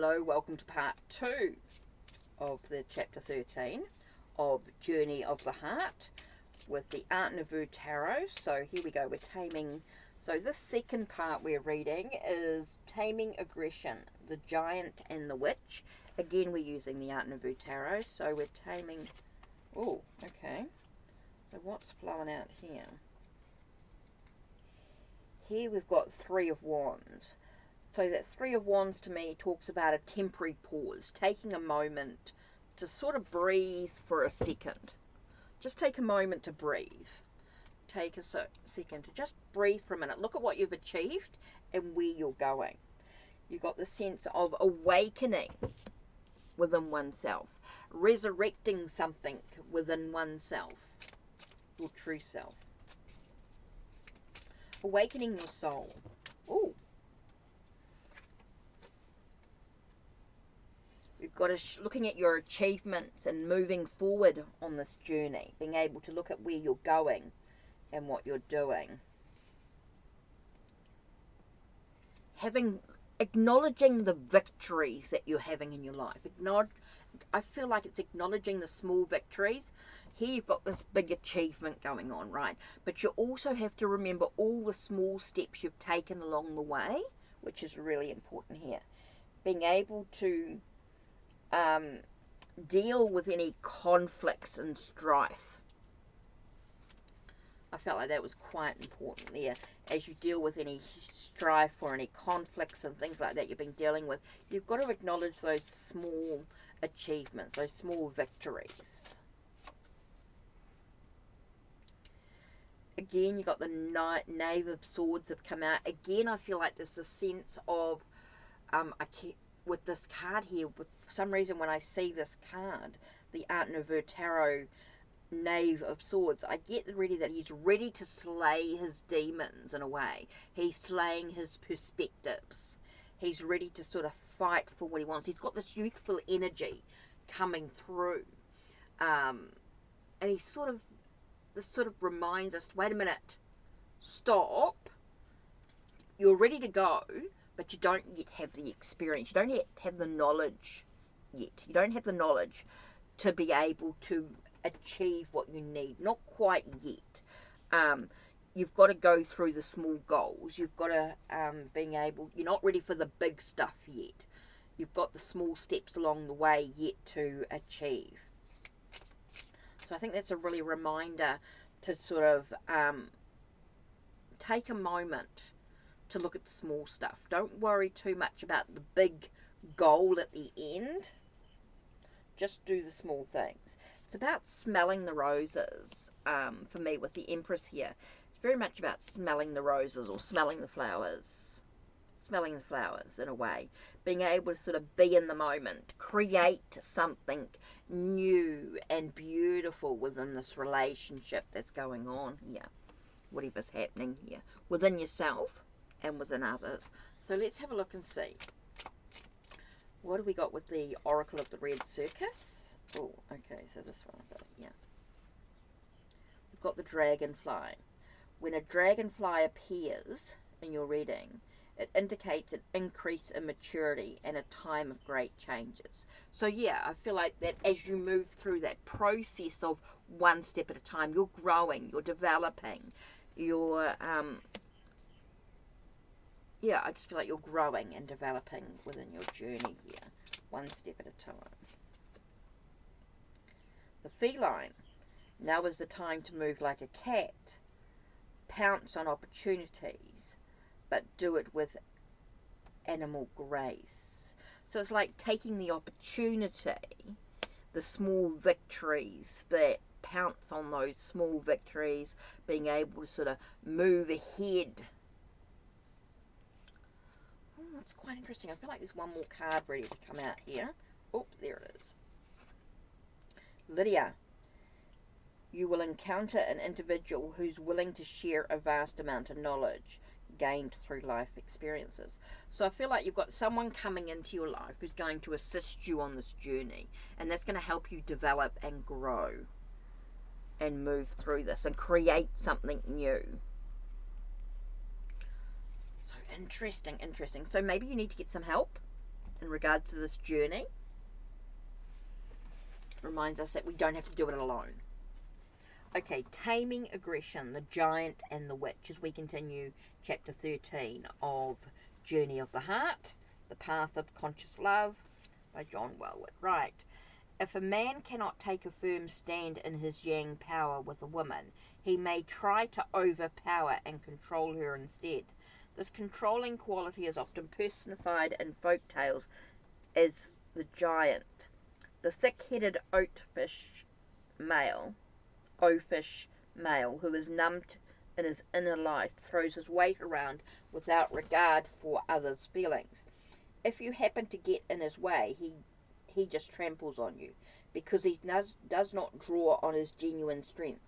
Hello, welcome to part 2 of the chapter 13 of Journey of the Heart with the Nouveau Tarot. So here we go, we're taming. So this second part we're reading is Taming Aggression, the Giant and the Witch. Again, we're using the Nouveau Tarot, so we're taming. Oh, okay. So what's flowing out here? Here we've got Three of Wands. So that Three of Wands to me talks about a temporary pause, taking a moment to sort of breathe for a second. Just take a moment to breathe. Take a second to just breathe for a minute. Look at what you've achieved and where you're going. You've got the sense of awakening within oneself, resurrecting something within oneself, your true self. Awakening your soul. Ooh. We've got looking at your achievements and moving forward on this journey, being able to look at where you're going and what you're doing. Acknowledging the victories that you're having in your life. I feel like it's acknowledging the small victories. Here you've got this big achievement going on, right? But you also have to remember all the small steps you've taken along the way, which is really important here. Being able to deal with any conflicts and strife. I felt like that was quite important there. As you deal with any strife or any conflicts and things like that you've been dealing with, you've got to acknowledge those small achievements, those small victories. Again, you've got the Knave of Swords have come out. Again, I feel like there's a sense of, with this card here, for some reason when I see this card, the Nouveau Tarot Knave of Swords, I get ready that he's ready to slay his demons in a way. He's slaying his perspectives. He's ready to sort of fight for what he wants. He's got this youthful energy coming through. And this sort of reminds us, wait a minute, stop. You're ready to go, but you don't yet have the experience. You don't yet have the knowledge yet. You don't have the knowledge to be able to achieve what you need. Not quite yet. You've got to go through the small goals. You've got to you're not ready for the big stuff yet. You've got the small steps along the way yet to achieve. So I think that's a really reminder to sort of take a moment to look at the small stuff. Don't worry too much about the big goal at the end. Just do the small things. It's about smelling the roses. For me, with the Empress here, it's very much about smelling the roses or smelling the flowers. Smelling the flowers in a way. Being able to sort of be in the moment. Create something new and beautiful within this relationship that's going on here. Whatever's happening here. Within yourself and within others. So let's have a look and see. What do we got with the Oracle of the Red Circus? Oh, okay, so this one I've got here. We've got the dragonfly. When a dragonfly appears in your reading, it indicates an increase in maturity and a time of great changes. So yeah, I feel like that as you move through that process of one step at a time, you're growing, you're developing, you're I just feel like you're growing and developing within your journey here, one step at a time. The feline. Now is the time to move like a cat. Pounce on opportunities, but do it with animal grace. So it's like taking the opportunity, the small victories, that pounce on those small victories, being able to sort of move ahead. That's quite interesting. I feel like there's one more card ready to come out here. Oh, there it is. Lydia. You will encounter an individual who's willing to share a vast amount of knowledge gained through life experiences. So I feel like you've got someone coming into your life who's going to assist you on this journey. And that's going to help you develop and grow and move through this and create something new. Interesting. So maybe you need to get some help. in regards to this journey. Reminds us that we don't have to do it alone. Okay, taming aggression, the giant and the witch, as we continue chapter 13 of Journey of the Heart, The Path of Conscious Love by John Welwood. Right. If a man cannot take a firm stand in his yang power with a woman, he may try to overpower and control her instead. This controlling quality is often personified in folk tales as the giant. The thick-headed oafish male who is numbed in his inner life throws his weight around without regard for others' feelings. If you happen to get in his way, he just tramples on you, because he does not draw on his genuine strength.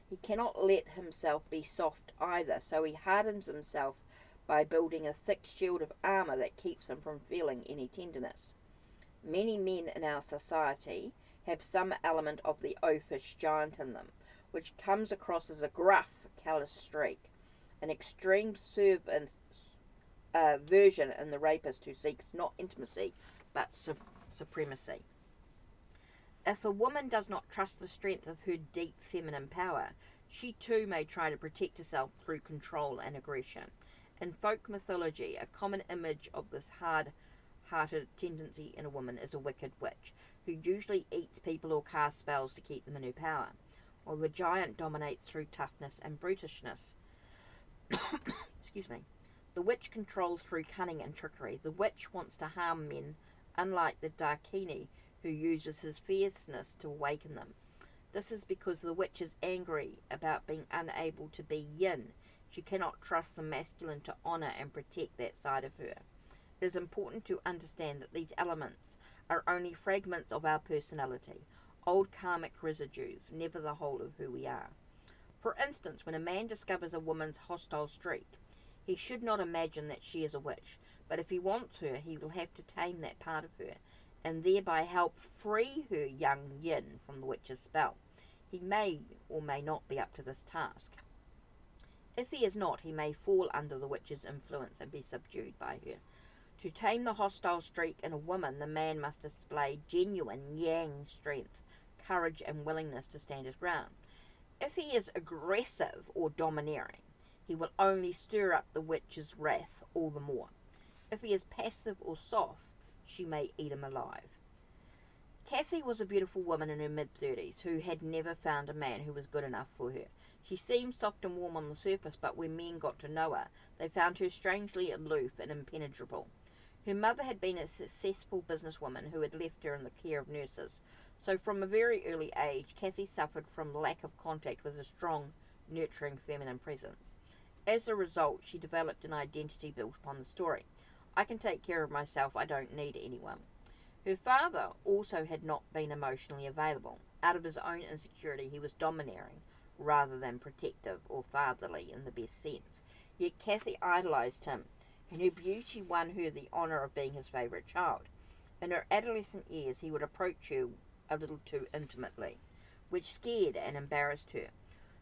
He cannot let himself be soft either, so he hardens himself by building a thick shield of armour that keeps him from feeling any tenderness. Many men in our society have some element of the oafish giant in them, which comes across as a gruff, callous streak, an extreme version in the rapist who seeks not intimacy, but supremacy. If a woman does not trust the strength of her deep feminine power, she too may try to protect herself through control and aggression. In folk mythology, a common image of this hard-hearted tendency in a woman is a wicked witch, who usually eats people or casts spells to keep them in her power, while the giant dominates through toughness and brutishness. Excuse me. The witch controls through cunning and trickery. The witch wants to harm men, unlike the Dakini, who uses his fierceness to awaken them. This is because the witch is angry about being unable to be yin. She cannot trust the masculine to honour and protect that side of her. It is important to understand that these elements are only fragments of our personality, old karmic residues, never the whole of who we are. For instance, when a man discovers a woman's hostile streak, he should not imagine that she is a witch, but if he wants her, he will have to tame that part of her, and thereby help free her young yin from the witch's spell. He may or may not be up to this task. If he is not, he may fall under the witch's influence and be subdued by her. To tame the hostile streak in a woman, the man must display genuine yang strength, courage and willingness to stand his ground. If he is aggressive or domineering, he will only stir up the witch's wrath all the more. If he is passive or soft, she may eat him alive. Kathy was a beautiful woman in her mid-30s who had never found a man who was good enough for her. She seemed soft and warm on the surface, but when men got to know her, they found her strangely aloof and impenetrable. Her mother had been a successful businesswoman who had left her in the care of nurses, so from a very early age, Kathy suffered from lack of contact with a strong, nurturing feminine presence. As a result, she developed an identity built upon the story. I can take care of myself, I don't need anyone. Her father also had not been emotionally available. Out of his own insecurity, he was domineering rather than protective or fatherly in the best sense. Yet Kathy idolized him, and her beauty won her the honor of being his favorite child. In her adolescent years, he would approach her a little too intimately, which scared and embarrassed her.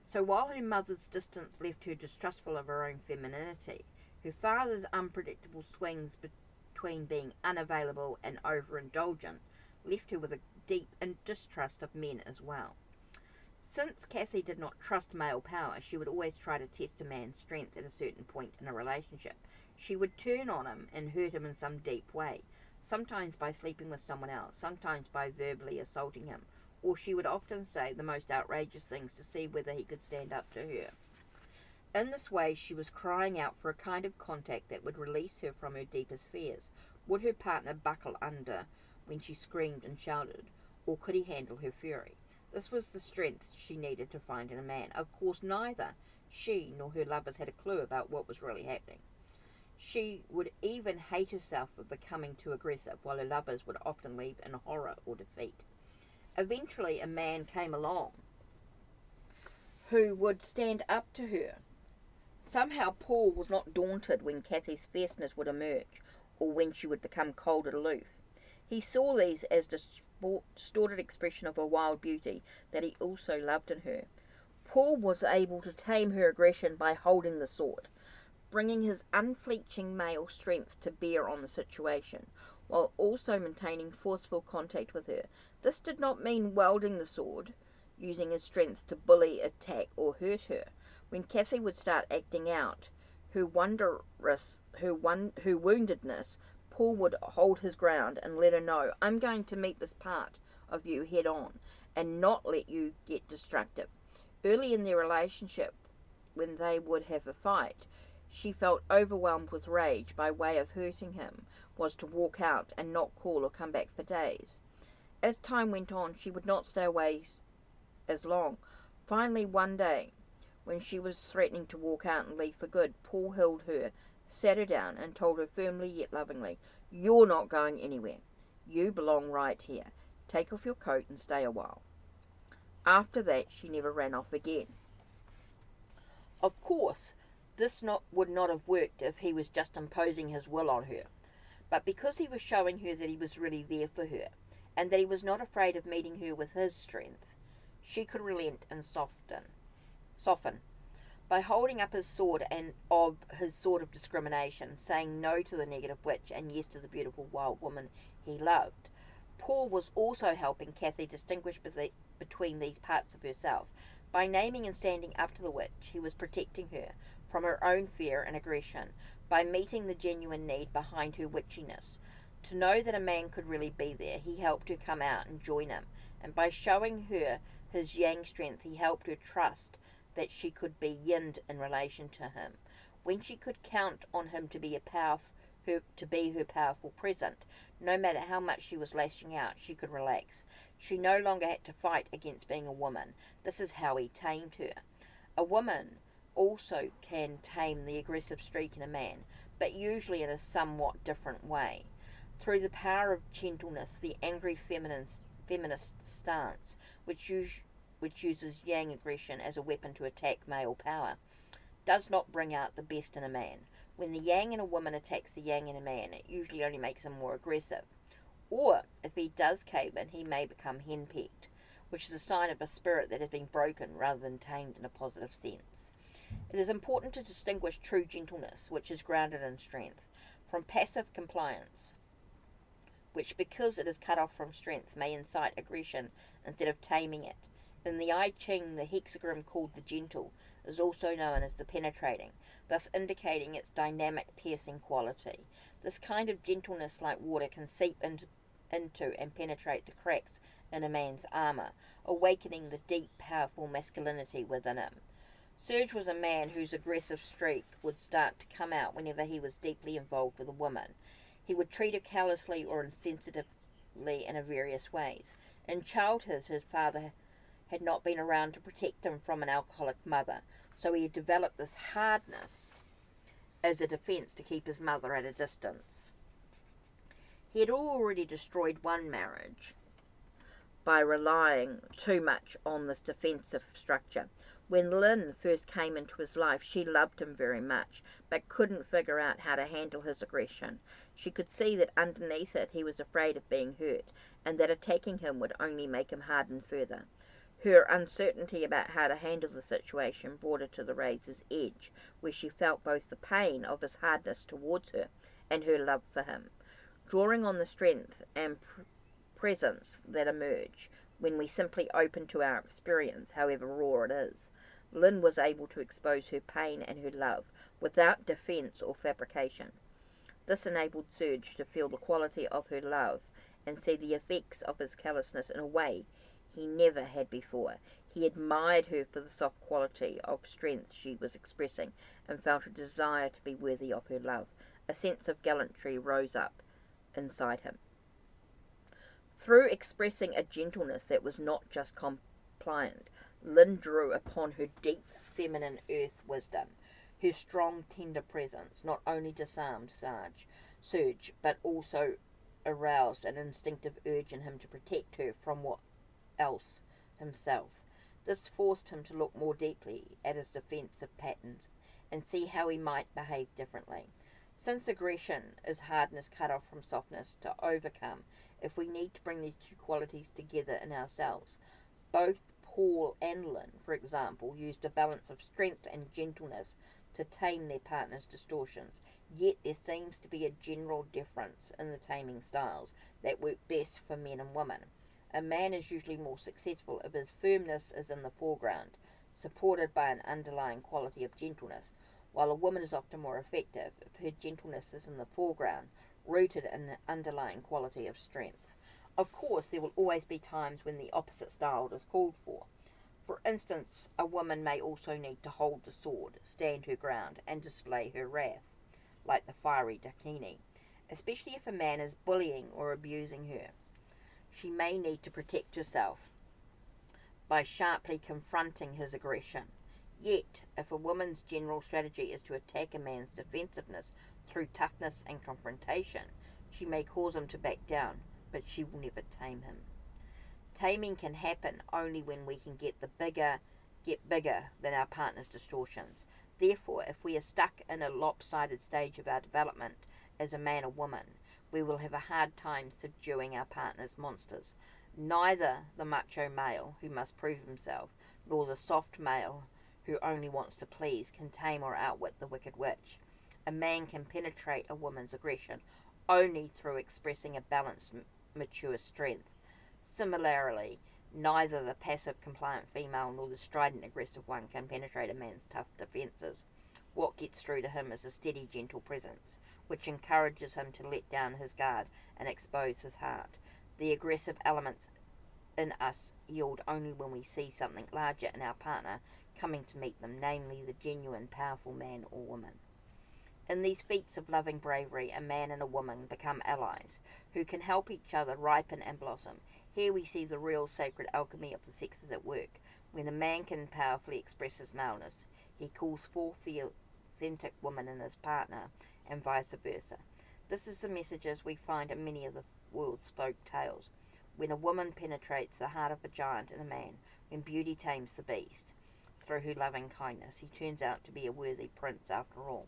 So while her mother's distance left her distrustful of her own femininity, her father's unpredictable swings between being unavailable and overindulgent left her with a deep distrust of men as well. Since Kathy did not trust male power, she would always try to test a man's strength at a certain point in a relationship. She would turn on him and hurt him in some deep way, sometimes by sleeping with someone else, sometimes by verbally assaulting him, or she would often say the most outrageous things to see whether he could stand up to her. In this way, she was crying out for a kind of contact that would release her from her deepest fears. Would her partner buckle under when she screamed and shouted, or could he handle her fury? This was the strength she needed to find in a man. Of course, neither she nor her lovers had a clue about what was really happening. She would even hate herself for becoming too aggressive, while her lovers would often leave in horror or defeat. Eventually, a man came along who would stand up to her. Somehow Paul was not daunted when Kathy's fierceness would emerge, or when she would become cold and aloof. He saw these as distorted expression of a wild beauty that he also loved in her. Paul was able to tame her aggression by holding the sword, bringing his unflinching male strength to bear on the situation, while also maintaining forceful contact with her. This did not mean wielding the sword, using his strength to bully, attack, or hurt her. When Kathy would start acting out her woundedness, Paul would hold his ground and let her know, I'm going to meet this part of you head on and not let you get destructive. Early in their relationship, when they would have a fight, she felt overwhelmed with rage. By way of hurting him was to walk out and not call or come back for days. As time went on, she would not stay away as long. Finally, one day, when she was threatening to walk out and leave for good, Paul held her, sat her down, and told her firmly yet lovingly, You're not going anywhere. You belong right here. Take off your coat and stay a while. After that, she never ran off again. Of course, this would not have worked if he was just imposing his will on her. But because he was showing her that he was really there for her, and that he was not afraid of meeting her with his strength, she could relent and soften. By holding up his sword of discrimination, saying no to the negative witch and yes to the beautiful wild woman he loved, Paul was also helping Kathy distinguish between these parts of herself. By naming and standing up to the witch, he was protecting her from her own fear and aggression, by meeting the genuine need behind her witchiness. To know that a man could really be there, he helped her come out and join him, and by showing her his yang strength, he helped her trust that she could be yin in relation to him. When she could count on him to be her powerful present, no matter how much she was lashing out, she could relax. She no longer had to fight against being a woman. This is how he tamed her. A woman also can tame the aggressive streak in a man, but usually in a somewhat different way. Through the power of gentleness, the angry feminist stance, which uses yang aggression as a weapon to attack male power, does not bring out the best in a man. When the yang in a woman attacks the yang in a man, it usually only makes him more aggressive. Or, if he does cave in, he may become henpecked, which is a sign of a spirit that has been broken rather than tamed in a positive sense. It is important to distinguish true gentleness, which is grounded in strength, from passive compliance, which, because it is cut off from strength, may incite aggression instead of taming it. In the I Ching, the hexagram called the gentle is also known as the penetrating, thus indicating its dynamic, piercing quality. This kind of gentleness, like water, can seep into and penetrate the cracks in a man's armor, awakening the deep, powerful masculinity within him. Serge was a man whose aggressive streak would start to come out whenever he was deeply involved with a woman. He would treat her callously or insensitively in various ways. In childhood, his father had not been around to protect him from an alcoholic mother, so he had developed this hardness as a defense to keep his mother at a distance. He had already destroyed one marriage by relying too much on this defensive structure. When Lynn first came into his life, she loved him very much, but couldn't figure out how to handle his aggression. She could see that underneath it he was afraid of being hurt, and that attacking him would only make him harden further. Her uncertainty about how to handle the situation brought her to the razor's edge, where she felt both the pain of his hardness towards her and her love for him. Drawing on the strength and presence that emerge when we simply open to our experience, however raw it is, Lynn was able to expose her pain and her love without defense or fabrication. This enabled Serge to feel the quality of her love and see the effects of his callousness in a way he never had before. He admired her for the soft quality of strength she was expressing and felt a desire to be worthy of her love. A sense of gallantry rose up inside him. Through expressing a gentleness that was not just compliant, Lynn drew upon her deep feminine earth wisdom. Her strong, tender presence not only disarmed Serge, but also aroused an instinctive urge in him to protect her from what else himself. This forced him to look more deeply at his defensive patterns and see how he might behave differently. Since aggression is hardness cut off from softness to overcome, if we need to bring these two qualities together in ourselves, both Paul and Lynn, for example, used a balance of strength and gentleness to tame their partner's distortions, yet there seems to be a general difference in the taming styles that work best for men and women. A man is usually more successful if his firmness is in the foreground, supported by an underlying quality of gentleness, while a woman is often more effective if her gentleness is in the foreground, rooted in an underlying quality of strength. Of course, there will always be times when the opposite style is called for. For instance, a woman may also need to hold the sword, stand her ground, and display her wrath, like the fiery Dakini, especially if a man is bullying or abusing her. She may need to protect herself by sharply confronting his aggression. Yet, if a woman's general strategy is to attack a man's defensiveness through toughness and confrontation, she may cause him to back down, but she will never tame him. Taming can happen only when we can get bigger than our partner's distortions. Therefore, if we are stuck in a lopsided stage of our development as a man or woman, we will have a hard time subduing our partner's monsters. Neither the macho male who must prove himself, nor the soft male who only wants to please can tame or outwit the wicked witch. A man can penetrate a woman's aggression only through expressing a balanced, mature strength. Similarly, neither the passive, compliant female nor the strident, aggressive one can penetrate a man's tough defences. What gets through to him is a steady, gentle presence, which encourages him to let down his guard and expose his heart. The aggressive elements in us yield only when we see something larger in our partner coming to meet them, namely the genuine, powerful man or woman. In these feats of loving bravery, a man and a woman become allies, who can help each other ripen and blossom. Here we see the real sacred alchemy of the sexes at work. When a man can powerfully express his maleness, he calls forth the authentic woman in his partner, and vice versa. This is the messages we find in many of the world's folk tales. When a woman penetrates the heart of a giant in a man, when beauty tames the beast, through her loving kindness, he turns out to be a worthy prince after all.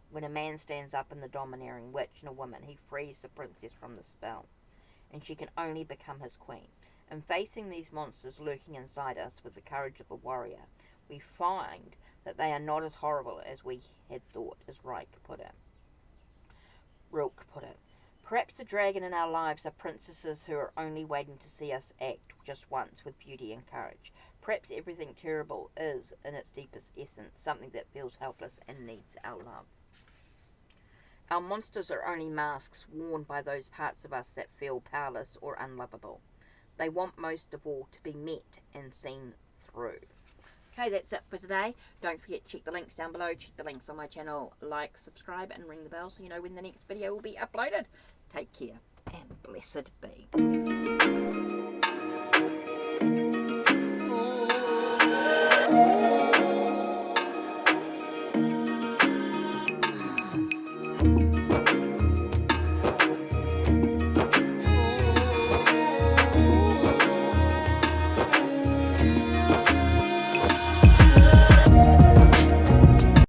When a man stands up in the domineering witch in a woman, he frees the princess from the spell, and she can only become his queen. In facing these monsters lurking inside us with the courage of a warrior, we find that they are not as horrible as we had thought, as Rilke put it. Perhaps the dragon in our lives are princesses who are only waiting to see us act just once with beauty and courage. Perhaps everything terrible is, in its deepest essence, something that feels helpless and needs our love. Our monsters are only masks worn by those parts of us that feel powerless or unlovable. They want most of all to be met and seen through. Okay, that's it for today. Don't forget, check the links down below. Check the links on my channel. Like, subscribe, and ring the bell so you know when the next video will be uploaded. Take care, and blessed be.